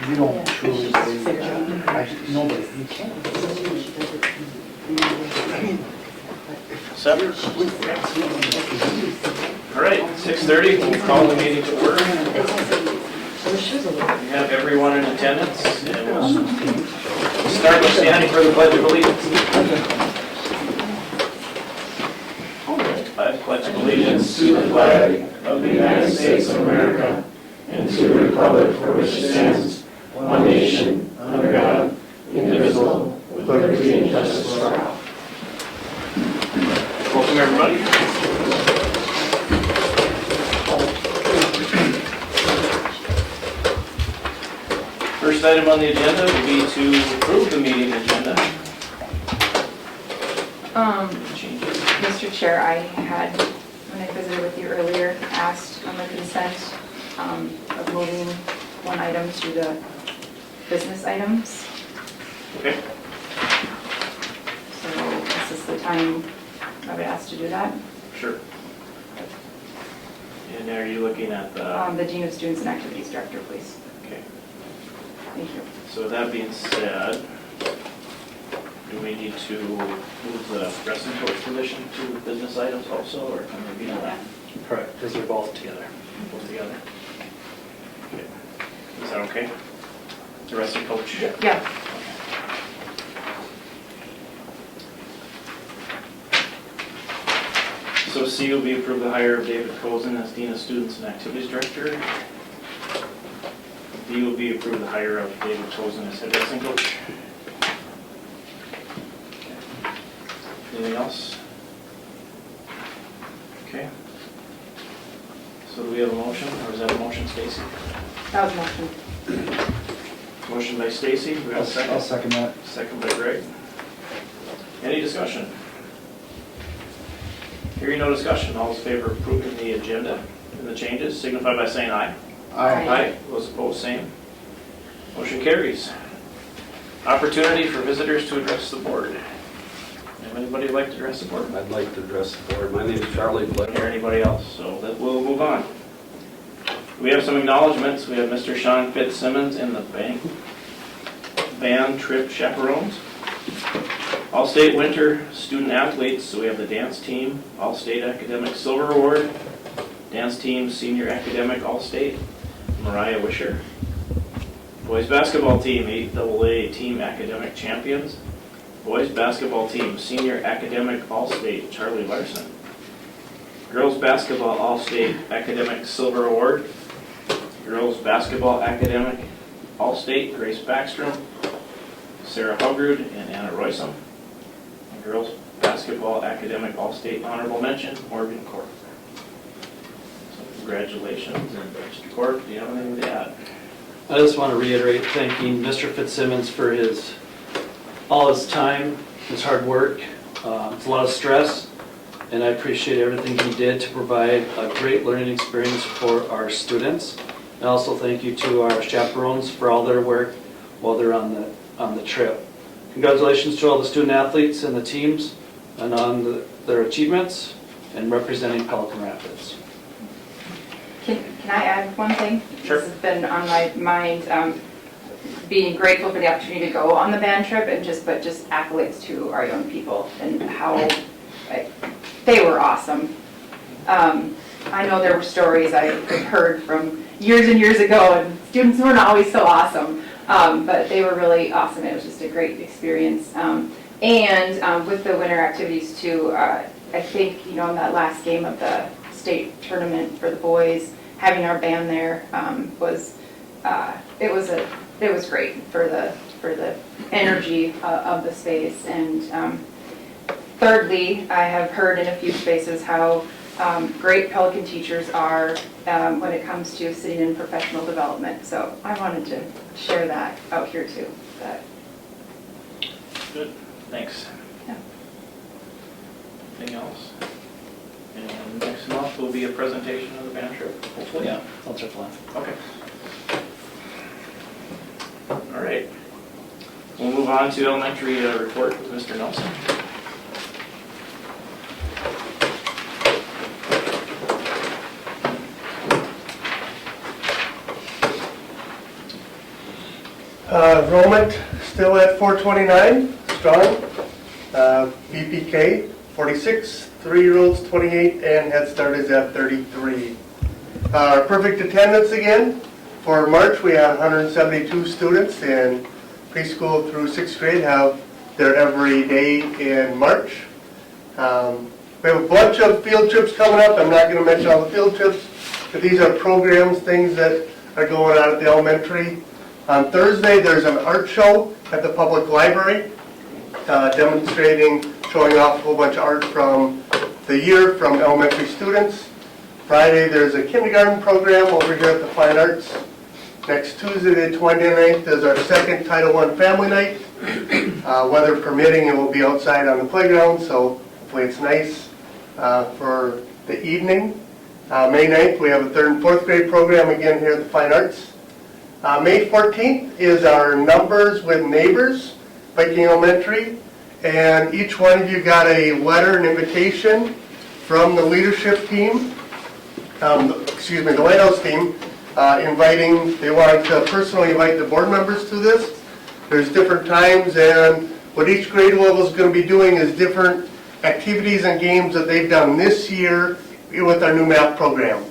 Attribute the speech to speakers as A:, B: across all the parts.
A: You don't truly believe that. Nobody, you can't.
B: Seven. All right, 6:30, we'll call the meeting to order. We have everyone in attendance, and we'll start with standing for the Pledge of Allegiance. I pledge allegiance to the flag of the United States of America and to the republic for which it stands, one nation, under God, indivisible, with liberty and justice for all. Welcome, everybody. First item on the agenda would be to approve the meeting agenda. Changes.
C: Mr. Chair, I had, when I visited with you earlier, asked on the consent of moving one item to the business items.
B: Okay.
C: So this is the time I would ask to do that.
B: Sure. And are you looking at the...
C: The Dean of Students and Activities Director, please.
B: Okay.
C: Thank you.
B: So with that being said, do we need to move the wrestling coach position to business items also, or can we be on that?
A: Correct, because they're both together.
B: Both together? Okay. Is that okay? The wrestling coach?
C: Yeah.
B: So C will be approve the hire of David Cozen as Dean of Students and Activities Director. D will be approve the hire of David Cozen as head wrestling coach. Anything else? Okay. So do we have a motion, or is that a motion, Stacy?
C: That was a motion.
B: Motion by Stacy, we have a
A: I'll
B: second.
A: second that.
B: Second by Greg. Any discussion? Hearing no discussion, all those in favor of approving the agenda and the changes signify by saying aye.
C: Aye.
B: Those opposed, same. Motion carries. Opportunity for visitors to address the board. Anybody like to address the board?
D: I'd like to address the board. My name is Charlie
B: Don't
D: Blair.
B: hear anybody else, so that we'll move on. We have some acknowledgements. We have Mr. Sean Fitzsimmons in the band trip chaperones. All-state winter student athletes, so we have the dance team, All-State Academic Silver Award, dance team, Senior Academic All-State, Mariah Wisher. Boys basketball team, 8AA Team Academic Champions. Boys basketball team, Senior Academic All-State, Charlie Larson. Girls basketball All-State Academic Silver Award. Girls basketball Academic All-State, Grace Backstrom, Sarah Hugrud, and Anna Roysum. And girls basketball Academic All-State Honorable Mention, Morgan Corp. So congratulations, and Mr. Corp, do you have anything to add?
E: I just want to reiterate thanking Mr. Fitzsimmons for all his time, his hard work. It's a lot of stress, and I appreciate everything he did to provide a great learning experience for our students. And also thank you to our chaperones for all their work while they're on the trip. Congratulations to all the student athletes and the teams and on their achievements and representing Pelican Rapids.
C: Can I add one thing?
B: Sure.
C: This has been on my mind, being grateful for the opportunity to go on the band trip and just accolades to our young people and how they were awesome. I know there were stories I heard from years and years ago, and students weren't always so awesome, but they were really awesome. It was just a great experience. And with the winter activities too, I think, in that last game of the state tournament for the boys, having our band there was great for the energy of the space. And thirdly, I have heard in a few spaces how great Pelican teachers are when it comes to sitting in professional development. So I wanted to share that out here too.
B: Good, thanks.
C: Yeah.
B: Anything else? And next month will be a presentation of the band trip, hopefully?
E: Yeah, that's our plan.
B: Okay. All right. We'll move on to elementary report with Mr. Nelson.
F: Enrollment still at 429, strong. VPK 46, 3-year-olds 28, and Head Start is at 33. Perfect attendance again. For March, we had 172 students in preschool through 6th grade have their every day in March. We have a bunch of field trips coming up. I'm not going to mention all the field trips, but these are programs, things that are going on at the elementary. On Thursday, there's an art show at the public library, demonstrating, showing off a whole bunch of art from the year from elementary students. Friday, there's a kindergarten program over here at the Fine Arts. Next Tuesday, the 29th, is our second Title I Family Night. Weather permitting, it will be outside on the playground, so hopefully it's nice for the evening. May 9th, we have a 3rd and 4th grade program again here at the Fine Arts. May 14th is our Numbers with Neighbors, Viking Elementary, and each one of you got a letter, an invitation from the leadership team, the Lighthouse team, they wanted to personally invite the board members to this. There's different times, and what each grade level is going to be doing is different activities and games that they've done this year with our new math program.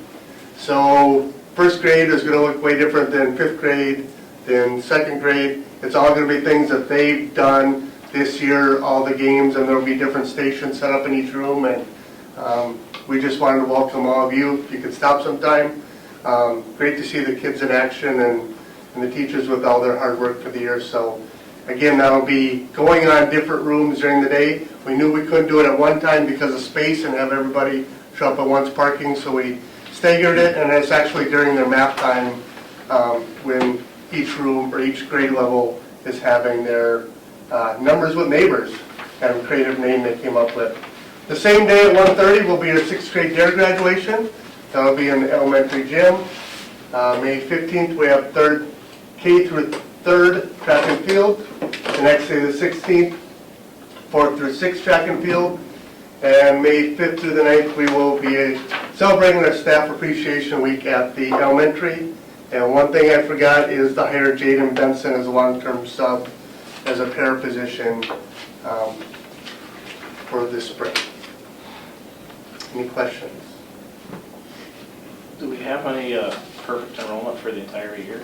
F: So 1st grade is going to look way different than 5th grade, than 2nd grade. It's all going to be things that they've done this year, all the games, and there will be different stations set up in each room. And we just wanted to welcome all of you. If you could stop sometime. Great to see the kids in action and the teachers with all their hard work for the year. So again, that'll be going on different rooms during the day. We knew we couldn't do it at one time because of space and have everybody show up at once parking, so we staggered it, and it's actually during their math time when each room or each grade level is having their Numbers with Neighbors, kind of creative name they came up with. The same day at 1:30 will be our 6th grade DARE graduation. That'll be in the elementary gym. May 15th, we have K through 3rd track and field. The next day, the 16th, 4th through 6th track and field. And May 5th through the 9th, we will be celebrating our Staff Appreciation Week at the elementary. And one thing I forgot is to hire Jaden Benson as a long-term sub as a para position for this spring. Any questions?
B: Do we have any perfect enrollment for the entire year?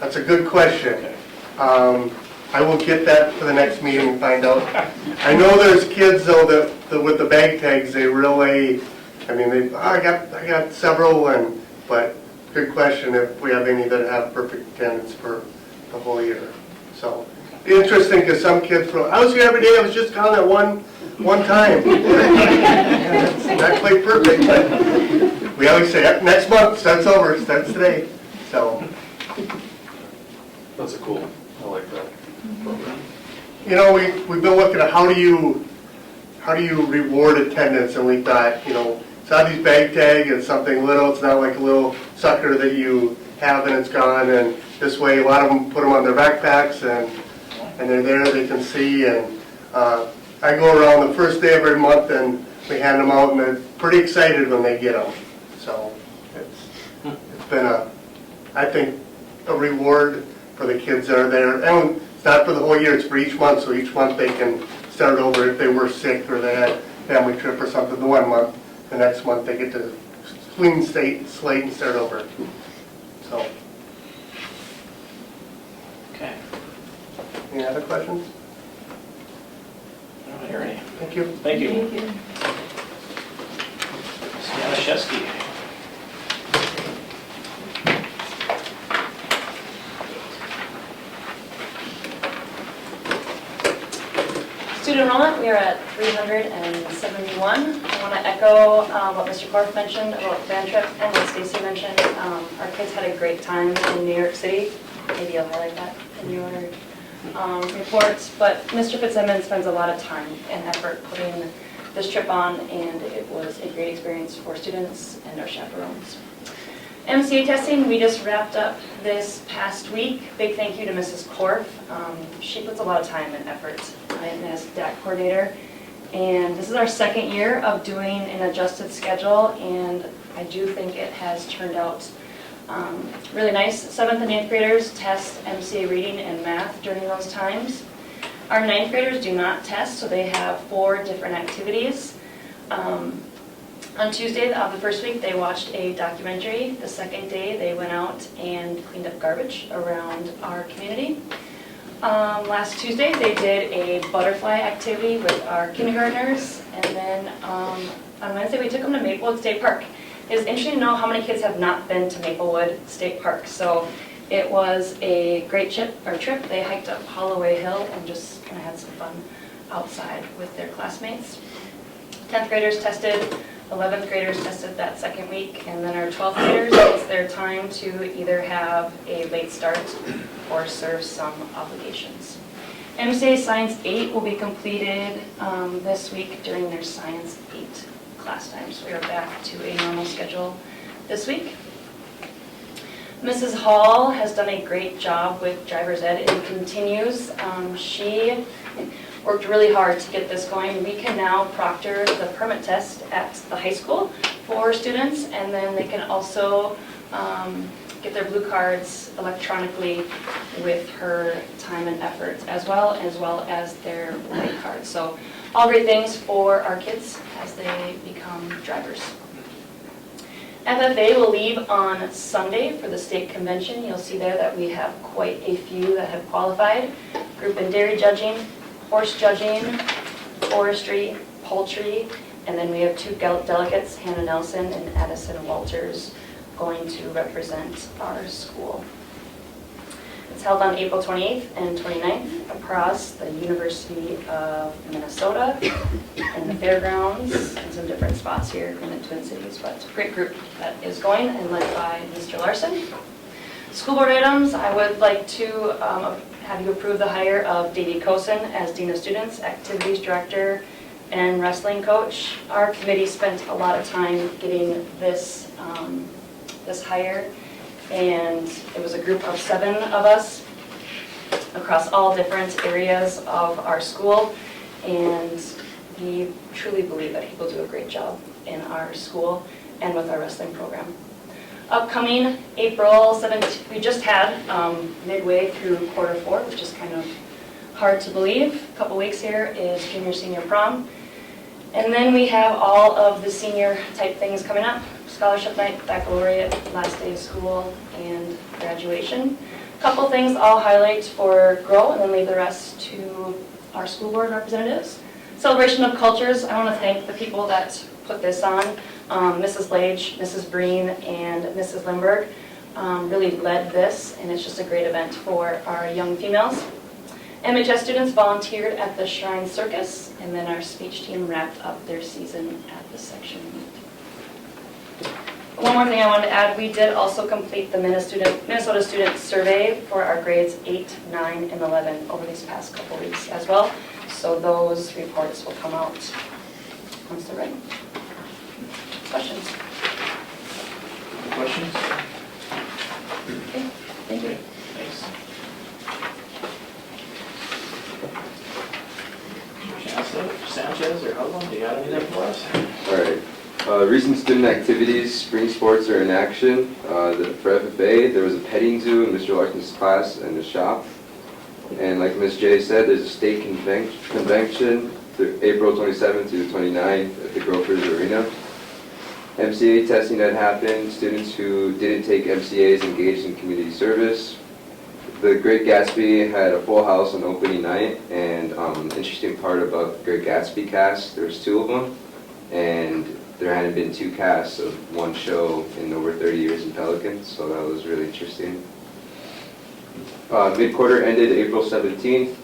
F: That's a good question.
B: Okay.
F: I will get that for the next meeting and find out. I know there's kids though that with the bag tags, they really, I got several, but good question if we have any that have perfect attendance for the whole year. So interesting because some kids go, I was here every day, I was just gone that one time. It's not quite perfect, but we always say next month starts over, starts today. So
D: That's cool. I like that program.
F: you know, we've been looking at how do you reward attendance, and we thought, it's not these bag tag, it's something little, it's not like a little sucker that you have and it's gone, and this way a lot of them put them on their backpacks and they're there, they can see, and I go around the first day of every month and we hand them out and they're pretty excited when they get them. So it's been I think a reward for the kids that are there. And it's not for the whole year, it's for each month, so each month they can start over if they were sick or they had family trip or something the one month. The next month they get to clean slate and start over. So,
B: Okay.
F: any other questions?
B: I don't hear any.
F: Thank you.
B: Thank you. Stanishevsky.
G: Student enrollment, we are at 371. I want to echo what Mr. Korf mentioned about the band trip and what Stacy mentioned. Our kids had a great time in New York City. Maybe you'll highlight that in your reports. But Mr. Fitzsimmons spends a lot of time and effort putting this trip on, and it was a great experience for students and our chaperones. MCA testing, we just wrapped up this past week. Big thank you to Mrs. Korf. She puts a lot of time and effort as DAC coordinator. And this is our second year of doing an adjusted schedule, and I do think it has turned out Really nice. 7th and 8th graders test MCA reading and math during those times. Our 9th graders do not test, so they have 4 different activities. On Tuesday of the first week, they watched a documentary. The second day, they went out and cleaned up garbage around our community. Last Tuesday, they did a butterfly activity with our kindergartners. And then on Wednesday, we took them to Maplewood State Park. It was interesting to know how many kids have not been to Maplewood State Park. So it was a great trip. They hiked up Holloway Hill and just kind of had some fun outside with their classmates. 10th graders tested, 11th graders tested that second week, and then our 12th graders, it's their time to either have a late start or serve some obligations. MCA Science 8 will be completed this week during their Science 8 class times. We are back to a normal schedule this week. Mrs. Hall has done a great job with driver's ed and continues. She worked really hard to get this going. We can now proctor the permit test at the high school for students, and then they can also get their blue cards electronically with her time and effort, as well as their white cards. So all great things for our kids as they become drivers. FFA will leave on Sunday for the state convention. You'll see there that we have quite a few that have qualified. Group and dairy judging, horse judging, forestry, poultry, and then we have 2 delegates, Hannah Nelson and Addison Walters, going to represent our school. It's held on April 28th and 29th across the University of Minnesota and the fairgrounds and some different spots here in the Twin Cities. But it's a great group that is going and led by Mr. Larson. School board items, I would like to have you approve the hire of Davey Kosen as Dean of Students, Activities Director, and Wrestling Coach. Our committee spent a lot of time getting this, this hire, and it was a group of 7 of us across all different areas of our school, and we truly believe that he will do a great job in our school and with our wrestling program. Upcoming April 17th, we just had midway through quarter 4, which is kind of hard to believe. A couple weeks here is junior senior prom. And then we have all of the senior type things coming up. Scholarship night, baccalaureate, last day of school, and graduation. A couple things I'll highlight for GROW and then leave the rest to our school board representatives. Celebration of Cultures, I want to thank the people that put this on. Mrs. Lage, Mrs. Breen, and Mrs. Lindberg really led this, and it's just a great event for our young females. MHS students volunteered at the Shrine Circus, and then our speech team wrapped up their season at the section meet. One more thing I wanted to add, we did also complete the Minnesota Student Survey for our grades 8, 9, and 11 over these past couple weeks as well. So those reports will come out once they're ready. Questions?
B: Questions?
G: Okay, thank you.
B: Thanks. Sanchez or Hudlin, do you got anything for us?
H: All right. Recent student activities, spring sports are in action. For FFA, there was a petting zoo in Mr. Larson's class and a shop. And like Ms. J said, there's a state convention April 27th to the 29th at the Grofers Arena. MCA testing had happened. Students who didn't take MCAs engaged in community service. The Great Gatsby had a full house on opening night, and interesting part about the Great Gatsby cast, there's 2 of them, and there hadn't been 2 casts of one show in over 30 years in Pelican, so that was really interesting. Mid-quarter ended April 17th.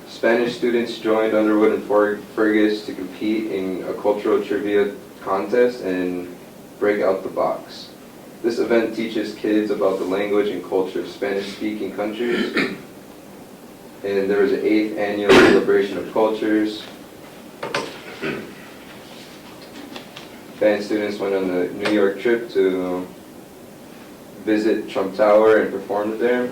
H: Spanish students joined Underwood and Fergus to compete in a cultural trivia contest and break out the box. This event teaches kids about the language and culture of Spanish-speaking countries. And there was an 8th annual celebration of cultures. Band students went on the New York trip to visit Trump Tower and performed there.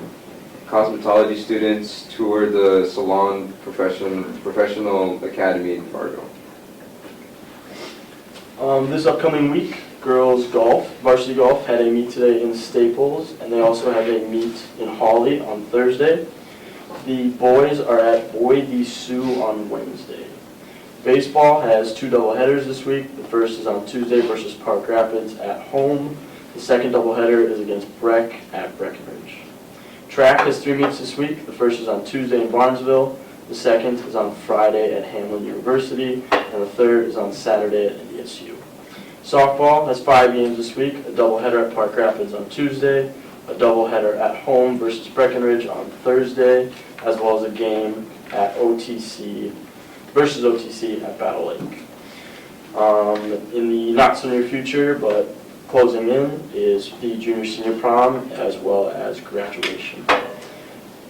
H: Cosmetology students toured the Salon Professional Academy in Fargo.
F: This upcoming week,
I: girls golf, varsity golf, had a meet today in Staples, and they also have a meet in Hawley on Thursday. The boys are at Boise Sioux on Wednesday. Baseball has 2 doubleheaders this week. The first is on Tuesday versus Park Rapids at home. The second doubleheader is against Breck at Breckenridge. Track has 3 meets this week. The first is on Tuesday in Barnesville. The second is on Friday at Hamlin University. And the third is on Saturday at NDSU. Softball has 5 games this week. A doubleheader at Park Rapids on Tuesday. A doubleheader at home versus Breckenridge on Thursday. As well as a game at OTC versus OTC at Battle Lake. In the not so near future, but closing in, is the junior senior prom as well as graduation.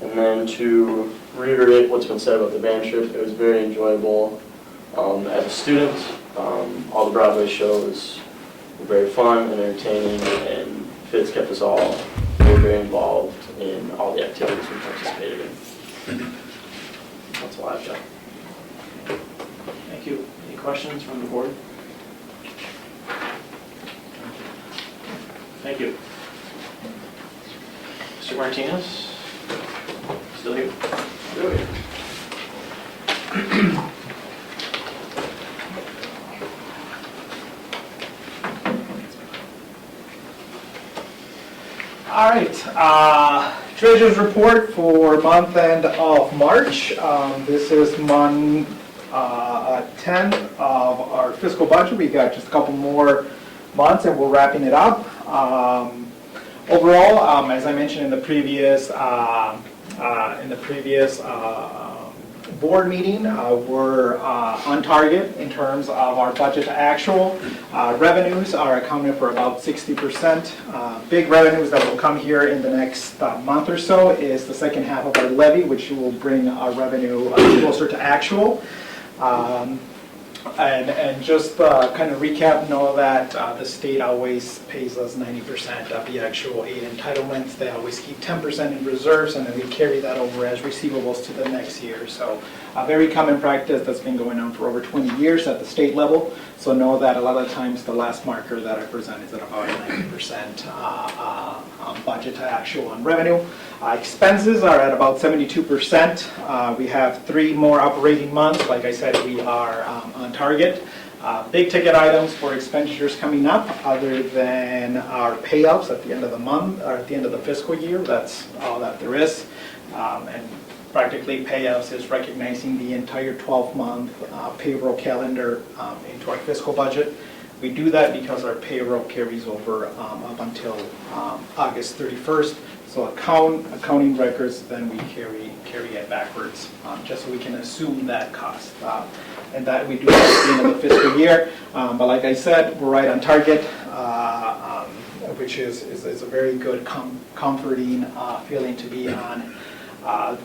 I: And then to reiterate what's been said about the band trip, it was very enjoyable as a student. All the Broadway shows were very fun and entertaining, and Fitz kept us all very involved in all the activities we participated in. That's all I've got.
B: Thank you. Any questions from the board? Thank you. Mr. Martinez? Still here? Still here.
J: All right, treasurer's report for month end of March. This is month 10th of our fiscal budget. We got just a couple more months and we're wrapping it up. Overall, as I mentioned in the previous board meeting, we're on target in terms of our budget to actual. Revenues are accounted for about 60%. Big revenues that will come here in the next month or so is the second half of our levy, which will bring our revenue closer to actual. And just kind of recap, know that the state always pays us 90% of the actual aid entitlements. They always keep 10% in reserves, and then we carry that over as receivables to the next year. So a very common practice that's been going on for over 20 years at the state level. So know that a lot of times the last marker that I present is at about 90% budget to actual on revenue. Expenses are at about 72%. We have 3 more operating months. Like I said, we are on target. Big ticket items for expenditures coming up, other than our payouts at the end of the month, or at the end of the fiscal year. That's all that there is. And practically payouts is recognizing the entire 12-month payroll calendar into our fiscal budget. We do that because our payroll carries over up until August 31st. So accounting records, then we carry it backwards, just so we can assume that cost. And that we do at the end of the fiscal year. But like I said, we're right on target, which is a very good, comforting feeling to be on.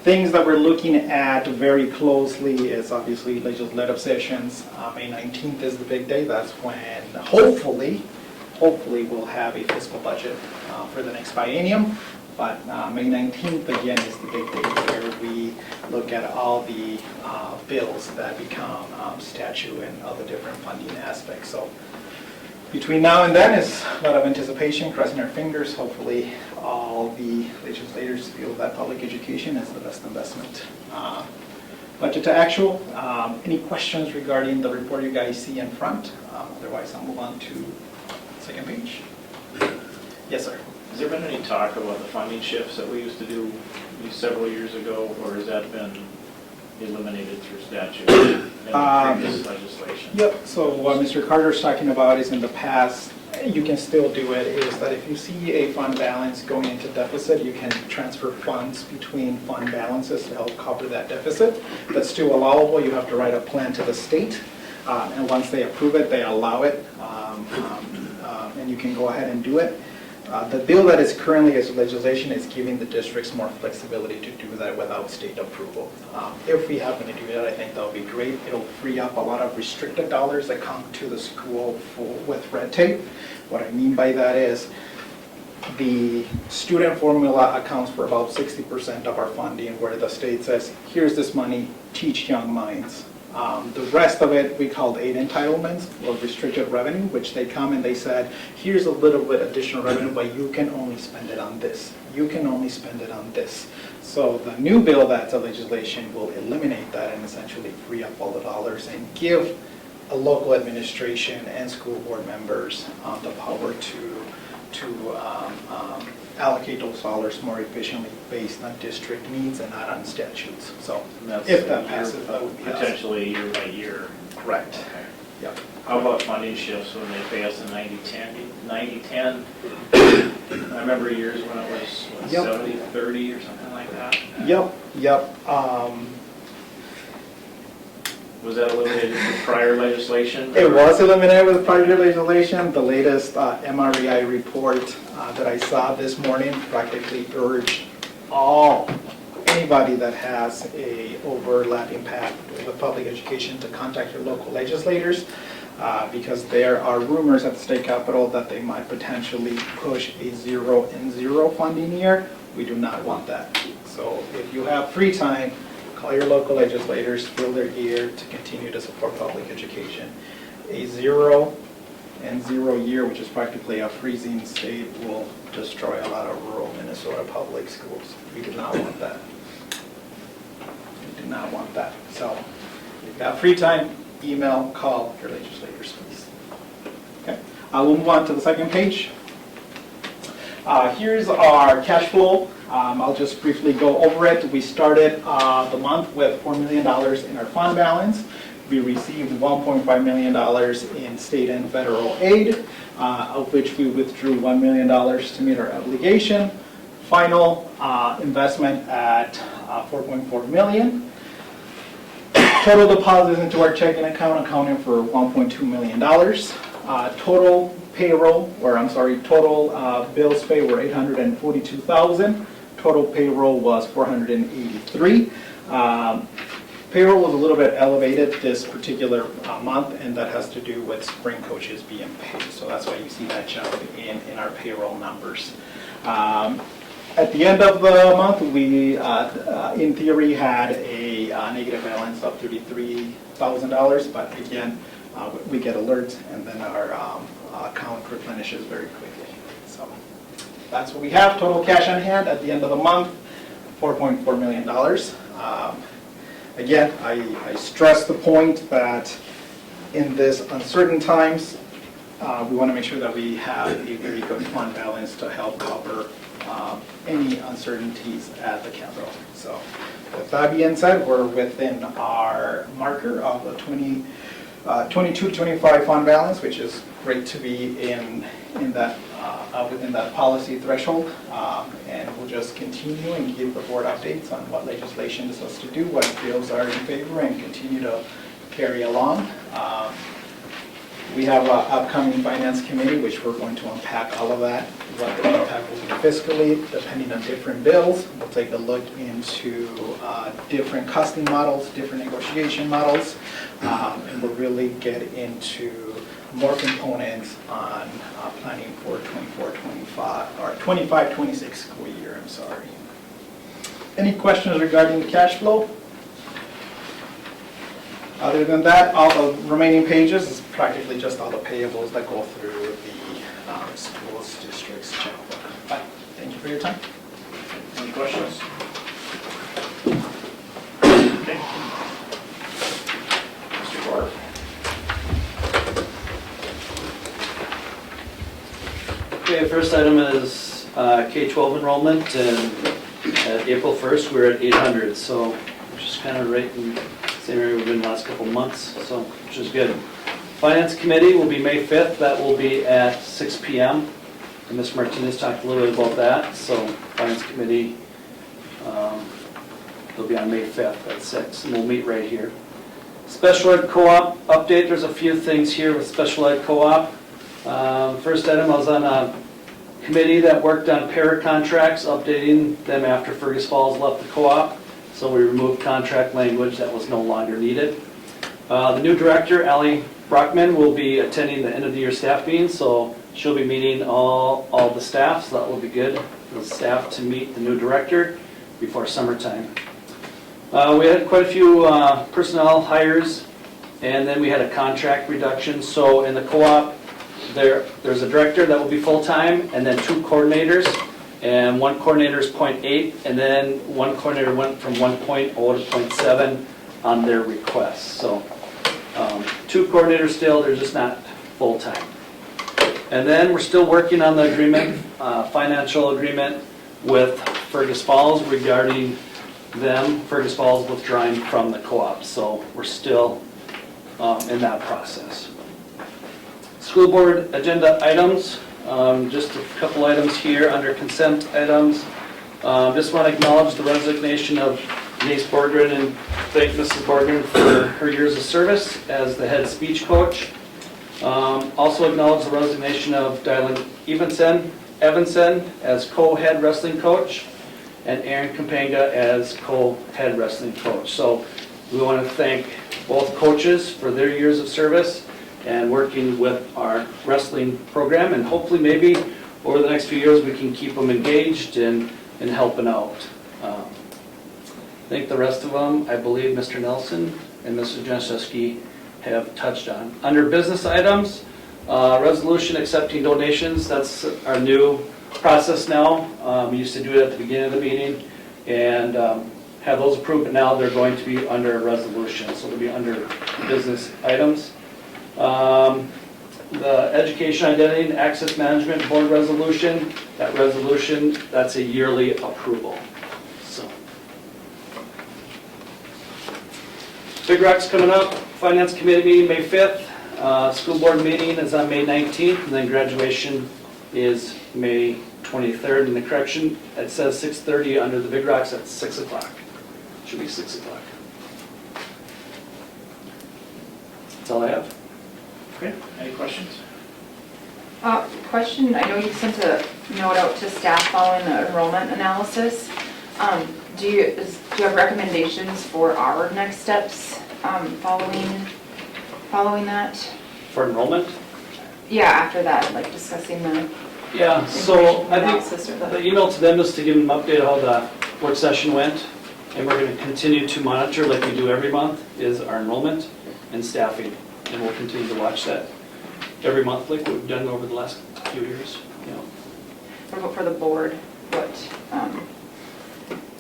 J: Things that we're looking at very closely is obviously legislative sessions. May 19th is the big day. That's when hopefully we'll have a fiscal budget for the next biennium. But May 19th, again, is the big day where we look at all the bills that become statute and other different funding aspects. So between now and then is a lot of anticipation, crossing our fingers. Hopefully all the legislators feel that public education is the best investment. Budget to actual. Any questions regarding the report you guys see in front? Otherwise, I'll move on to the second page. Yes, sir.
B: Has there been any talk about the funding shifts that we used to do several years ago, or has that been eliminated through statute and previous legislation?
J: Yep, so what Mr. Carter's talking about is in the past, you can still do it, is that if you see a fund balance going into deficit, you can transfer funds between fund balances to help cover that deficit. That's still allowable. You have to write a plan to the state, and once they approve it, they allow it, and you can go ahead and do it. The bill that is currently as legislation is giving the districts more flexibility to do that without state approval. If we happen to do that, I think that would be great. It'll free up a lot of restricted dollars that come to the school with red tape. What I mean by that is the student formula accounts for about 60% of our funding, where the state says, here's this money, teach young minds. The rest of it, we called aid entitlements or restricted revenue, which they come and they said, here's a little bit additional revenue, but you can only spend it on this. You can only spend it on this. So the new bill that's a legislation will eliminate that and essentially free up all the dollars and give a local administration and school board members the power to allocate those dollars more efficiently based on district needs and not on statutes. So
B: And that's
J: if that passes, that would be us.
B: potentially year by year.
J: Correct.
B: Okay.
J: Yep.
B: How about funding shifts when they pay us in 90-10? I remember years when it was what,
J: Yep.
B: 70-30 or something like that.
J: Yep.
B: Was that eliminated with prior legislation?
J: It was eliminated with prior legislation. The latest MREI report that I saw this morning practically urged anybody that has a overlapping path with public education to contact your local legislators because there are rumors at the state capitol that they might potentially push a 0-0 funding year. We do not want that. So if you have free time, call your local legislators, fill their ear to continue to support public education. A 0-0 year, which is practically a freezing state, will destroy a lot of rural Minnesota public schools. We do not want that. We do not want that. So if you've got free time, email, call your legislators, please. Okay, we'll move on to the second page. Here's our cash flow. I'll just briefly go over it. We started the month with $4 million in our fund balance. We received $1.5 million in state and federal aid, of which we withdrew $1 million to meet our obligation. Final investment at $4.4 million. Total deposits into our checking account accounting for $1.2 million. Total bills paid were $842,000. Total payroll was $483. Payroll was a little bit elevated this particular month, and that has to do with spring coaches being paid. So that's why you see that jump in our payroll numbers. At the end of the month, we, in theory, had a negative balance of $33,000, but again, we get alerts, and then our account replenishes very quickly. So that's what we have. Total cash on hand at the end of the month, $4.4 million. Again, I stress the point that in this uncertain times, we want to make sure that we have a very good fund balance to help cover any uncertainties at the Capitol. So with that being said, we're within our marker of the 22-25 fund balance, which is great to be in that within that policy threshold, and we'll just continue and give the board updates on what legislation is supposed to do, what bills are in favor, and continue to carry along. We have an upcoming finance committee, which we're going to unpack all of that, what the impact will be fiscally, depending on different bills. We'll take a look into different costing models, different negotiation models, and we'll really get into more components on planning for 24-25 or 25-26 school year. I'm sorry. Any questions regarding the cash flow? Other than that, all the remaining pages is practically just all the payables that go through the schools district's checkbook. But thank you for your time.
B: Any questions? Okay. Mr. Clark.
E: Okay, first item is K-12 enrollment, and at April 1st, we were at 800, so which is kind of right in the same area we've been the last couple of months, so which is good. Finance Committee will be May 5th, that will be at 6 p.m. And Ms. Martinez talked a little bit about that, so Finance Committee, they'll be on May 5th at 6, and we'll meet right here. Special Ed Co-op update, there's a few things here with Special Ed Co-op. First item, I was on a committee that worked on para contracts, updating them after Fergus Falls left the co-op. So we removed contract language that was no longer needed. The new director, Allie Brockman, will be attending the end of the year staff meeting, so she'll be meeting all the staff, so that will be good for the staff to meet the new director before summertime. We had quite a few personnel hires, and then we had a contract reduction. So in the co-op, there's a director that will be full-time, and then 2 coordinators, and 1 coordinator is 0.8, and then 1 coordinator went from 1.0 to 0.7 on their request. So 2 coordinators still, they're just not full-time. And then we're still working on the agreement, financial agreement with Fergus Falls regarding them, Fergus Falls withdrawing from the co-op. So we're still in that process. School board agenda items, just a couple items here under consent items. Just want to acknowledge the resignation of Denise Borgren and thank Mrs. Borgren for her years of service as the head speech coach. Also acknowledge the resignation of Dylan Evanson as co-head wrestling coach and Aaron Campanga as co-head wrestling coach. So we want to thank both coaches for their years of service and working with our wrestling program, and hopefully maybe over the next few years we can keep them engaged and helping out. I think the rest of them, I believe Mr. Nelson and Mr. Januszewski have touched on. Under business items, resolution accepting donations, that's our new process now. We used to do it at the beginning of the meeting and have those approved, but now they're going to be under a resolution, so they'll be under business items. The Education Identity and Access Management Board resolution, that's a yearly approval. So, Big Rock's coming up, Finance Committee meeting May 5th, school board meeting is on May 19th, and then graduation is May 23rd. And the correction, it says 6:30 under the Big Rocks at 6 o'clock. Should be 6 o'clock. That's all I have.
B: Okay, any questions?
C: Question, I know you sent a note out to staff following the enrollment analysis. Do you have recommendations for our next steps following that?
E: For enrollment?
C: Yeah, after that, like discussing the
E: Yeah, so
C: information
E: I think
C: analysis or
E: the email to them is to give them an update of how the work session went. And we're going to continue to monitor, like we do every month, is our enrollment and staffing. And we'll continue to watch that every month like we've done over the last few years. You know.
C: What about for the board?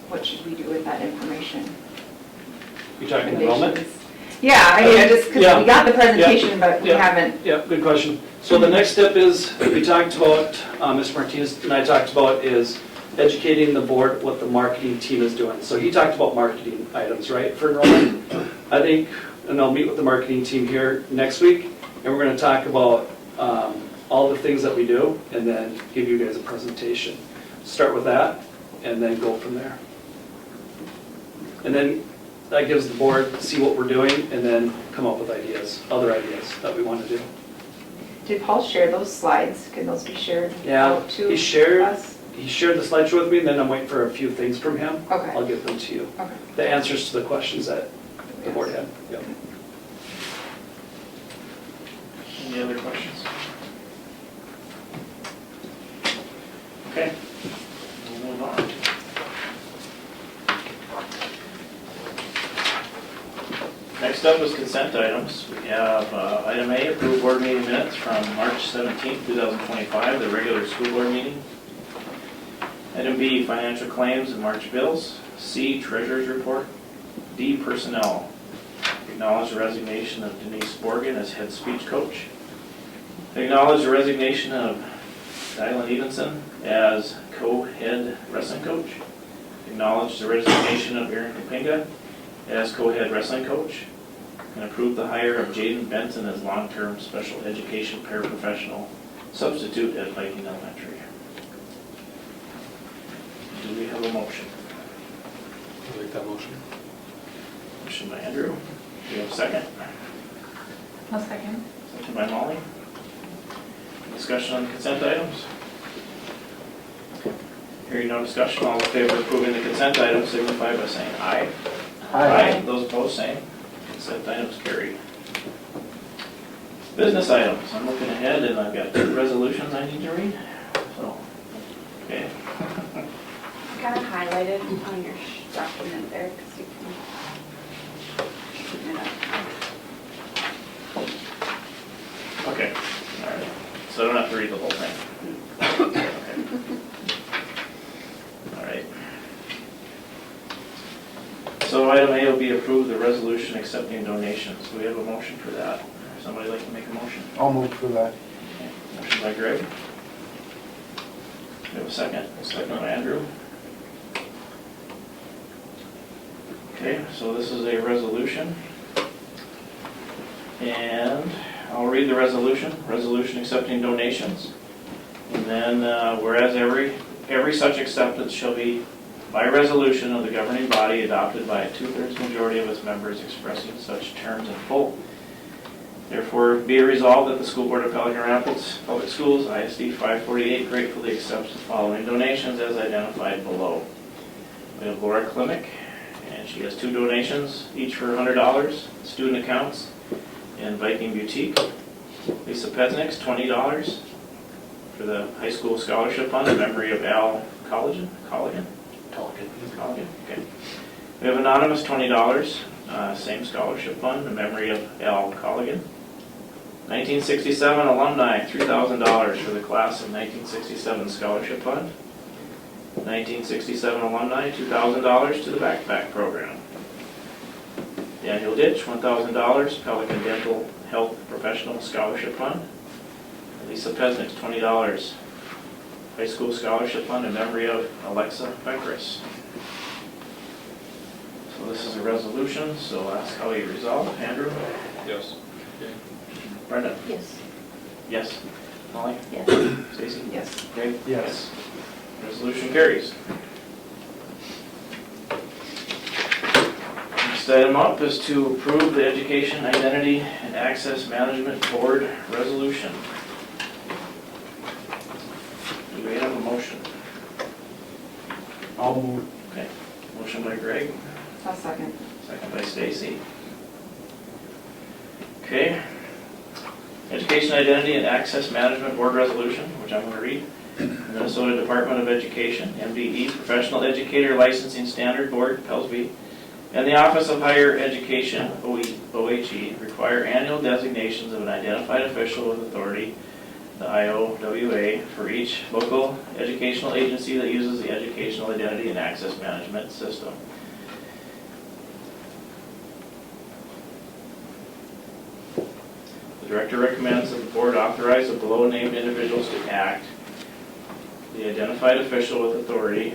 C: What should we do with that information?
E: You talking enrollment?
C: Yeah, I mean, just because
E: Yeah.
C: we got the presentation, but we
E: Yeah.
C: haven't.
E: Yeah, good question. So the next step is, we talked about, Ms. Martinez and I talked about, is educating the board what the marketing team is doing. So he talked about marketing items, right, for enrollment? I think, and I'll meet with the marketing team here next week, and we're going to talk about all the things that we do, and then give you guys a presentation. Start with that, and then go from there. And then that gives the board, see what we're doing, and then come up with ideas, other ideas that we want to do.
C: Did Paul share those slides? Can those be shared
E: Yeah,
C: out to
E: he shared
C: us?
E: the slideshow with me, and then I'm waiting for a few things from him.
C: Okay.
E: I'll get them to you.
C: Okay.
E: The answers to the questions that the board had. Yep.
B: Any other questions? Okay, we'll move on. Next up is consent items. We have item A, approved board meeting minutes from March 17th, 2025, the regular school board meeting. Item B, financial claims and March bills. C, treasurer's report. D, personnel. Acknowledge the resignation of Denise Borgen as head speech coach. Acknowledge the resignation of Dylan Evenson as co-head wrestling coach. Acknowledge the resignation of Aaron Campanga as co-head wrestling coach. And approve the hire of Jaden Benson as long-term special education paraprofessional substitute at Viking Elementary. Do we have a motion?
D: I'll make that motion.
B: Motion by Andrew. Do we have a second?
C: I'll second.
B: Second by Molly. Discussion on the consent items? Hearing no discussion, all in favor of approving the consent items signify by saying aye. Aye. Those opposed, same. Consent items carried. Business items. I'm looking ahead and I've got 2 resolutions I need to read. So, okay.
C: kind of highlighted on your document there, because you can.
B: Okay, all right. So I don't have to read the whole thing. Okay. All right. So item A will be approved, the resolution accepting donations. Do we have a motion for that? Somebody like to make a motion?
A: I'll move for that.
B: Okay. Motion by Greg. We have a second. Second by Andrew. Okay, so this is a resolution. And I'll read the resolution. Resolution accepting donations. And then, whereas every such acceptance shall be by resolution of the governing body adopted by a 2/3 majority of its members expressing such terms in full. Therefore, be it resolved that the School Board of Pelican Rapids Public Schools, ISD 548, gratefully accepts the following donations as identified below. We have Laura Klimick, and she has 2 donations, each for $100, student accounts, and Viking Boutique. Lisa Pesnick's $20 for the high school scholarship fund in memory of Al Colligan. Okay. We have Anonymous $20, same scholarship fund in memory of Al Colligan. 1967 alumni $3,000 for the class of 1967 scholarship fund. 1967 alumni $2,000 to the backpack program. Daniel Ditch $1,000 Pelican Dental Health Professional Scholarship Fund. Lisa Pesnick's $20 high school scholarship fund in memory of Alexa Beckress. So this is a resolution, so I'll ask how you resolve. Andrew?
D: Yes.
B: Brenda?
G: Yes.
B: Yes. Molly?
G: Yes.
B: Stacy?
C: Yes.
B: Greg?
A: Yes.
B: Resolution carries. Next item up is to approve the Education Identity and Access Management Board resolution. Do we have a motion?
A: I'll move.
B: Okay. Motion by Greg,
C: I'll second.
B: second by Stacy. Okay. Education Identity and Access Management Board resolution, which I'm going to read. Minnesota Department of Education, MDE, Professional Educator Licensing Standard Board, PELSB, and the Office of Higher Education, OHE, require annual designations of an identified official with authority, the IOWA, for each local educational agency that uses the Educational Identity and Access Management System. The Director recommends that the Board authorize the below-named individuals to act. The identified official with authority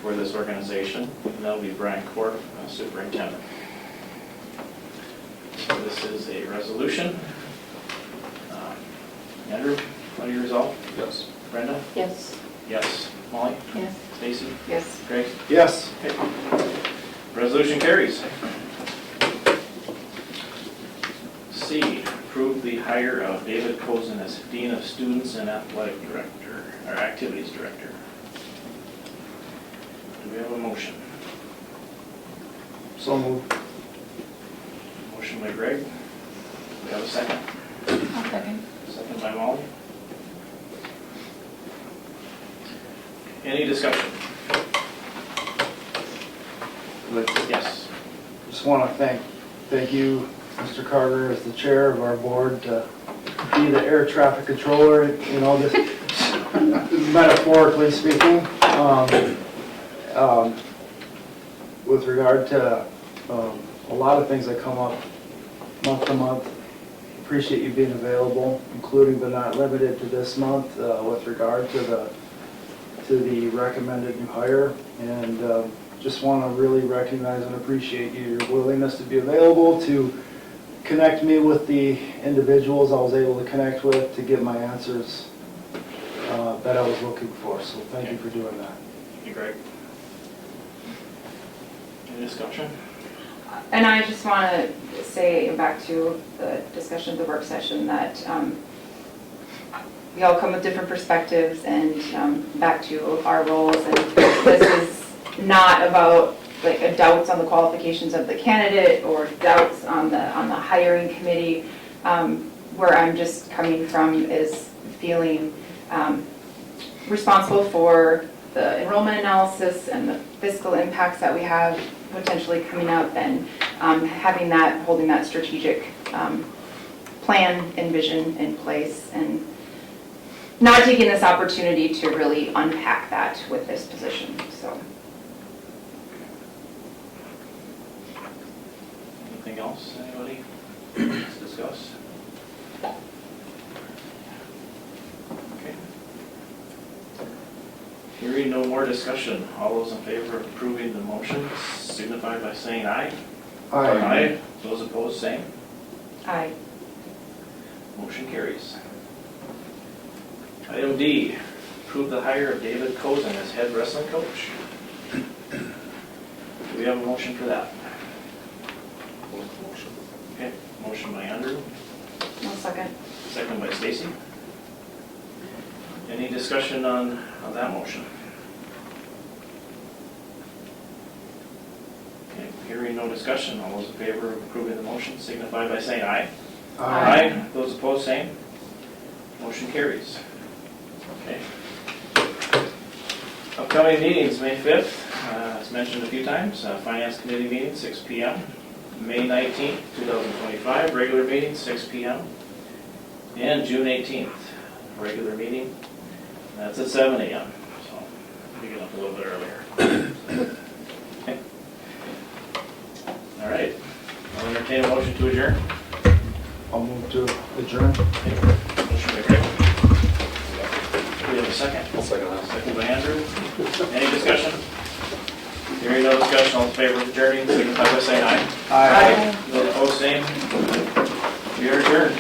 B: for this organization, and that'll be Brian Korf, Superintendent. So this is a resolution. Andrew, how do you resolve?
D: Yes.
B: Brenda?
G: Yes.
B: Yes. Molly?
G: Yes.
B: Stacy?
C: Yes.
B: Greg?
A: Yes.
B: Okay. Resolution carries. C, approve the hire of David Cozen as Dean of Students and Athletic Director, or Activities Director. Do we have a motion?
A: So moved.
B: Motion by Greg. Do we have a second?
C: I'll second.
B: Second by Molly. Any discussion? Yes.
A: Just want to thank you, Mr. Carter, as the chair of our board, to be the air traffic controller, you know, this, metaphorically speaking. With regard to a lot of things that come up month to month, appreciate you being available, including but not limited to this month, with regard to the recommended new hire. And just want to really recognize and appreciate your willingness to be available, to connect me with the individuals I was able to connect with to get my answers that I was looking for. So thank you for doing that.
B: Thank you, Greg. Any discussion?
C: And I just want to say, back to the discussion of the work session, that we all come with different perspectives, and back to our roles, and this is not about like doubts on the qualifications of the candidate or doubts on the hiring committee. Where I'm just coming from is feeling responsible for the enrollment analysis and the fiscal impacts that we have potentially coming up, and having that, holding that strategic plan and vision in place, and not taking this opportunity to really unpack that with this position, so.
B: Anything else, anybody? Let's discuss. Okay. Hearing no more discussion, all those in favor of approving the motion signify by saying aye. Aye. Those opposed, same.
C: Aye.
B: Motion carries. Item D, approve the hire of David Cozen as head wrestling coach. Do we have a motion for that?
D: Motion.
B: Okay, motion by Andrew,
C: 1 second.
B: second by Stacy. Any discussion on that motion? Okay, hearing no discussion, all those in favor of approving the motion signify by saying aye.
C: Aye.
B: Those opposed, same. Motion carries. Okay. Upcoming meetings, May 5th, as mentioned a few times, Finance Committee meeting, 6 p.m. May 19th, 2025, regular meeting, 6 p.m. And June 18th, regular meeting, that's at 7 a.m. So we get up a little bit earlier. Okay. All right, I'll entertain a motion to adjourn.
A: I'll move to adjourn.
B: Motion by Rick. Do we have a second?
D: I'll second that.
B: Second by Andrew. Any discussion? Hearing no discussion, all in favor of adjourning, signify by saying aye.
C: Aye.
B: Those opposed, same. We are adjourned.